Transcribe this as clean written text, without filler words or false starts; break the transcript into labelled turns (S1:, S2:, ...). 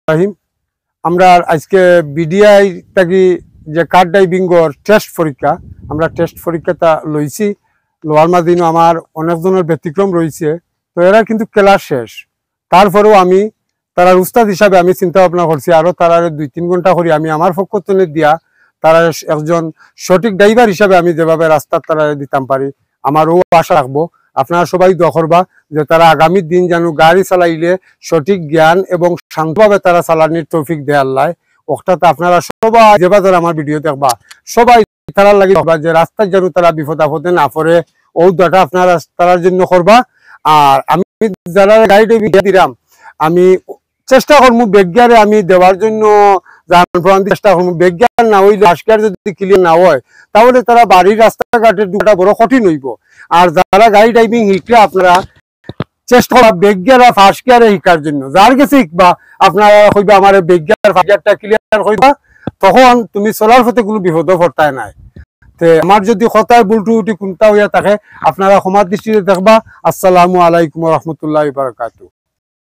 S1: রাহিম আমরা আজকে বিডিআই থাকি যে কার ড্রাইভিংর টেস্ট পরীক্ষা আমরা টেস্ট পরীক্ষাটা লইছি লোয়ার মাদিনও আমার অনেক জনের ব্যতিক্রম রয়েছে। তো এরা কিন্তু ক্লাস শেষ, তারপরেও আমি তারা উস্তাদ হিসাবে আমি চিন্তা ভাবনা করছি আরও তারা 2-3 ঘন্টা করি আমি আমার পক্ষ থেকে দিয়া তারা একজন সঠিক ড্রাইভার হিসাবে আমি যেভাবে রাস্তা তারা দিতাম পারি আমারও আশা রাখবো। আপনারা সবাই দোয়া করবা যে তারা আগামী দিন যেন গাড়ি চালাইলে সঠিক জ্ঞান এবং শান্তভাবে তারা চালানির তৌফিক দেয় আল্লাহ। ওটাতে আপনারা সবাই যেবা ধর আমার ভিডিও দেখবা সবাই তারা লাগে যে রাস্তায় যেন তারা বিপদ আপদে না পড়ে ও দোয়াটা আপনারা তার জন্য করবা। আর আমি যারা গাড়ি দিলাম আমি চেষ্টা করবো বেজ্ঞারে আমি দেওয়ার জন্য চেষ্টা করবো। বেজ্ঞান না হইলে আজকের যদি ক্লিয়ার না হয় তাহলে তারা বাড়ির রাস্তাঘাটের দুটা বড় কঠিন হইব। আর যারা গাড়ি ড্রাইভিং শিখলে আপনারা চেষ্টা করা বেজ্ঞারা ফার্স্ট গিয়ারে শিখার জন্য যার কাছে শিখবা আপনারা কইবা আমার বেজ্ঞার ফার্স্ট গিয়ারটা ক্লিয়ার হইবা, তখন তুমি চলার পথে কোনো বিপদ পড়তায় নাই। তে আমার যদি কথায় ভুল ত্রুটি কোনটা হইয়া থাকে আপনারা ক্ষমার দৃষ্টিতে দেখবা। আসসালামু আলাইকুম ওয়া রাহমাতুল্লাহি ওয়া বারাকাতুহু।